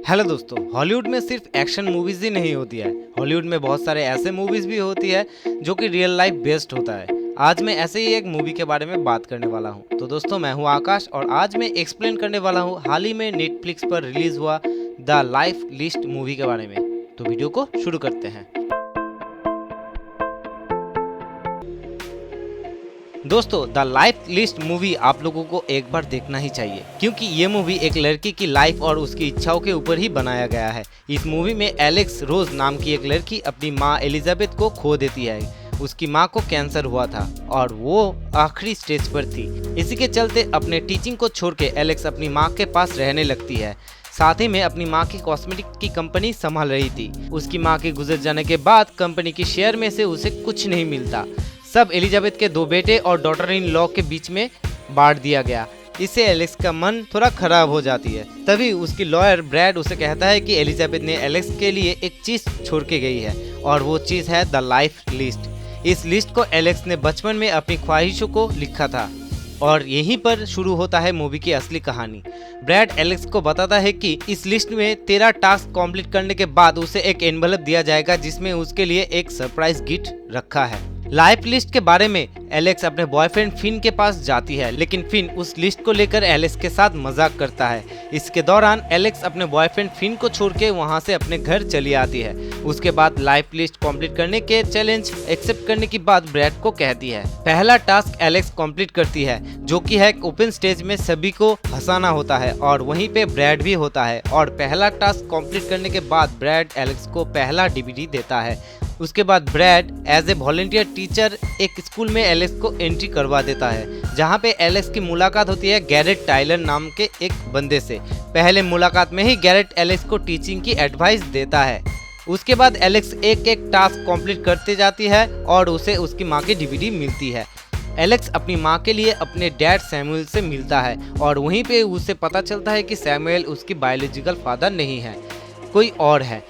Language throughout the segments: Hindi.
हेलो दोस्तों, हॉलीवुड में सिर्फ एक्शन मूवीज ही नहीं होती है। हॉलीवुड में बहुत सारे ऐसे मूवीज भी होती है जो कि रियल लाइफ बेस्ड होता है। आज मैं ऐसे ही एक मूवी के बारे में बात करने वाला हूँ। तो दोस्तों, मैं हूँ आकाश और आज मैं एक्सप्लेन करने वाला हूँ हाल ही में नेटफ्लिक्स पर रिलीज हुआ द लाइफ लिस्ट मूवी के बारे में। तो वीडियो को शुरू करते हैं। दोस्तों, द लाइफ लिस्ट मूवी आप लोगों को एक बार देखना ही चाहिए, क्योंकि ये मूवी एक लड़की की लाइफ और उसकी इच्छाओं के ऊपर ही बनाया गया है। इस मूवी में एलेक्स रोज नाम की एक लड़की अपनी माँ एलिजाबेथ को खो देती है। उसकी माँ को कैंसर हुआ था और वो आखिरी स्टेज पर थी। इसी के चलते अपने टीचिंग को छोड़ के एलेक्स अपनी माँ के पास रहने लगती है। साथ ही में अपनी माँ की कॉस्मेटिक की कंपनी संभाल रही थी। उसकी माँ के गुजर जाने के बाद कंपनी की शेयर में से उसे कुछ नहीं मिलता। सब एलिजाबेथ के दो बेटे और डॉटर इन लॉ के बीच में बांट दिया गया। इससे एलेक्स का मन थोड़ा खराब हो जाती है। तभी उसकी लॉयर ब्रैड उसे कहता है कि एलिजाबेथ ने एलेक्स के लिए एक चीज छोड़ के गई है और वो चीज है द लाइफ लिस्ट। इस लिस्ट को एलेक्स ने बचपन में अपनी ख्वाहिशों को लिखा था और यहीं पर शुरू होता है मूवी की असली कहानी। ब्रैड एलेक्स को बताता है कि इस लिस्ट में 13 टास्क कंप्लीट करने के बाद उसे एक एनवलप दिया जाएगा जिसमें उसके लिए एक सरप्राइज गिफ्ट रखा है। लाइफ लिस्ट के बारे में एलेक्स अपने बॉयफ्रेंड फिन के पास जाती है, लेकिन फिन उस लिस्ट को लेकर एलेक्स के साथ मजाक करता है। इसके दौरान एलेक्स अपने बॉयफ्रेंड फिन को छोड़ के वहाँ से अपने घर चली आती है। उसके बाद लाइफ लिस्ट कंप्लीट करने के चैलेंज एक्सेप्ट करने की बात ब्रैड को कहती है। पहला टास्क एलेक्स कंप्लीट करती है, जो कि है ओपन स्टेज में सभी को हंसाना होता है और वहीं पे ब्रैड भी होता है। और पहला टास्क कंप्लीट करने के बाद ब्रैड एलेक्स को पहला डीवीडी देता है। उसके बाद Brad as a volunteer teacher एक स्कूल में एलेक्स को एंट्री करवा देता है, जहां पे एलेक्स की मुलाकात होती है गैरेट टाइलर नाम के एक बंदे से। पहले मुलाकात में ही गैरेट एलेक्स को टीचिंग की एडवाइस देता है। उसके बाद एलेक्स एक एक टास्क कंप्लीट करते जाती है और उसे उसकी माँ की डीवीडी मिलती है। एलेक्स अपनी माँ के लिए अपने डैड सैमुअल से मिलता है और वहीं पे उसे पता चलता है कि सैमुअल उसकी बायोलॉजिकल फादर नहीं है, कोई और है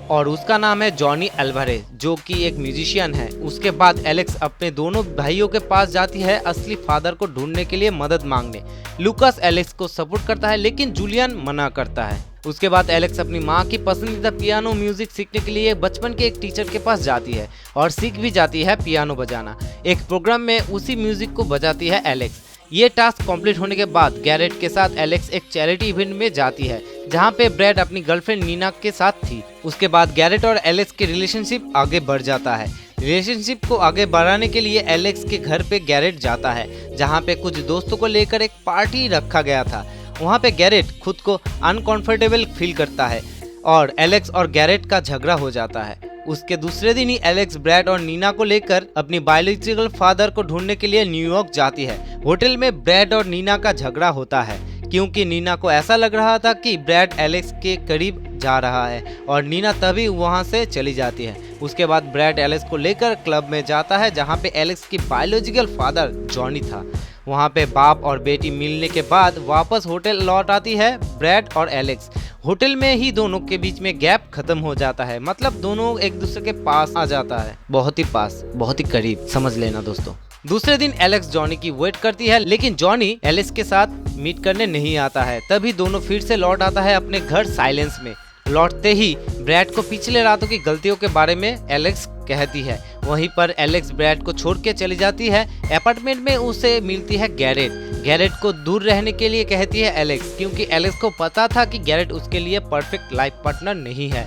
और उसका नाम है जॉनी अल्वारेज, जो कि एक म्यूजिशियन है। उसके बाद एलेक्स अपने दोनों भाइयों के पास जाती है असली फादर को ढूंढने के लिए मदद मांगने। लूकास एलेक्स को सपोर्ट करता है, लेकिन जूलियन मना करता है। उसके बाद एलेक्स अपनी माँ की पसंदीदा पियानो म्यूजिक सीखने के लिए बचपन के एक टीचर के पास जाती है और सीख भी जाती है पियानो बजाना। एक प्रोग्राम में उसी म्यूजिक को बजाती है एलेक्स। ये टास्क कंप्लीट होने के बाद गैरेट के साथ एलेक्स एक चैरिटी इवेंट में जाती है, जहां पे ब्रैड अपनी गर्लफ्रेंड नीना के साथ थी। उसके बाद गैरेट और एलेक्स की रिलेशनशिप आगे बढ़ जाता है। रिलेशनशिप को आगे बढ़ाने के लिए एलेक्स के घर पे गैरेट जाता है, जहां पे कुछ दोस्तों को लेकर एक पार्टी रखा गया था। वहां पे गैरेट खुद को अनकंफर्टेबल फील करता है और एलेक्स और गैरेट का झगड़ा हो जाता है। उसके दूसरे दिन ही एलेक्स ब्रैड और नीना को लेकर अपनी बायोलॉजिकल फादर को ढूंढने के लिए न्यूयॉर्क जाती है। होटल में ब्रैड और नीना का झगड़ा होता है, क्योंकि नीना को ऐसा लग रहा था कि ब्रैड एलेक्स के करीब जा रहा है और नीना तभी वहां से चली जाती है। उसके बाद ब्रैड एलेक्स को लेकर क्लब में जाता है, जहां पे एलेक्स की बायोलॉजिकल फादर जॉनी था। वहां पे बाप और बेटी मिलने के बाद वापस होटल लौट आती है ब्रैड और एलेक्स। होटल में ही दोनों के बीच में गैप खत्म हो जाता है, मतलब दोनों एक दूसरे के पास आ जाता है, बहुत ही पास, बहुत ही करीब, समझ लेना दोस्तों। दूसरे दिन एलेक्स जॉनी की वेट करती है, लेकिन जॉनी एलेक्स के साथ मीट करने नहीं आता है। तभी दोनों फिर से लौट आता है अपने घर साइलेंस में। लौटते ही ब्रैड को पिछले रातों की गलतियों के बारे में एलेक्स कहती है। वहीं पर एलेक्स ब्रैड को छोड़ के चली जाती है। अपार्टमेंट में उसे मिलती है गैरेट। गैरेट को दूर रहने के लिए कहती है एलेक्स, क्योंकि एलेक्स को पता था कि गैरेट उसके लिए परफेक्ट लाइफ पार्टनर नहीं है।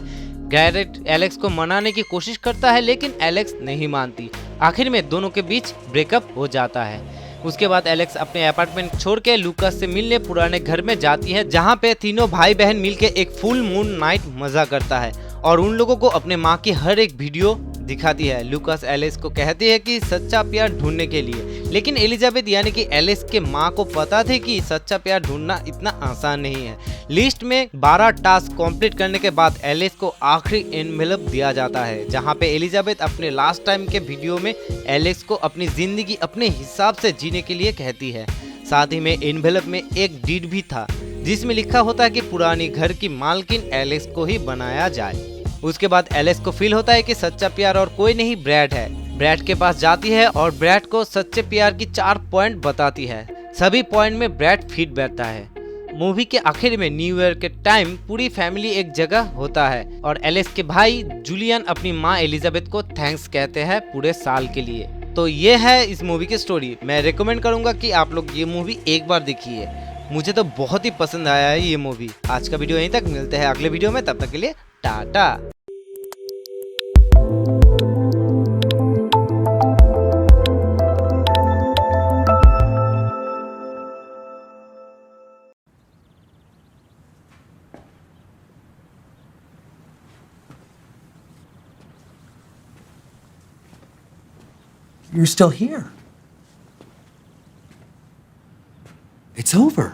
गैरेट एलेक्स को मनाने की कोशिश करता है, लेकिन एलेक्स नहीं मानती। आखिर में दोनों के बीच ब्रेकअप हो जाता है। उसके बाद एलेक्स अपने अपार्टमेंट छोड़ के लूकास से मिलने पुराने घर में जाती है, जहां पे तीनों भाई बहन मिलके एक फुल मून नाइट मजा करता है और उन लोगों को अपने माँ की हर एक वीडियो दिखाती है। लूकास एलेक्स को कहती है कि सच्चा प्यार ढूंढने के लिए, लेकिन एलिजाबेथ यानी कि एलेक्स के माँ को पता थी कि सच्चा प्यार ढूंढना इतना आसान नहीं है। लिस्ट में 12 टास्क कंप्लीट करने के बाद एलेक्स को आखिरी एनवेलप दिया जाता है, जहां पे एलिजाबेथ अपने लास्ट टाइम के वीडियो में एलेक्स को अपनी जिंदगी अपने हिसाब से जीने के लिए कहती है। साथ ही में एनवेलप में एक डीड भी था, जिसमें लिखा होता है कि पुरानी घर की मालकिन एलेक्स को ही बनाया जाए। उसके बाद एलेक्स को फील होता है कि सच्चा प्यार और कोई नहीं ब्रैड है। ब्रैड के पास जाती है और ब्रैड को सच्चे प्यार की 4 पॉइंट बताती है। सभी पॉइंट में ब्रैड फिट बैठता है। मूवी के आखिर में न्यू ईयर के टाइम पूरी फैमिली एक जगह होता है और एलेक्स के भाई जूलियन अपनी माँ एलिजाबेथ को थैंक्स कहते हैं पूरे साल के लिए। तो ये है इस मूवी की स्टोरी। मैं रिकमेंड करूंगा कि आप लोग ये मूवी एक बार देखिए। मुझे तो बहुत ही पसंद आया है ये मूवी। आज का वीडियो यहीं तक, मिलते हैं अगले वीडियो में, तब तक के लिए Tata. You're still here. It's over.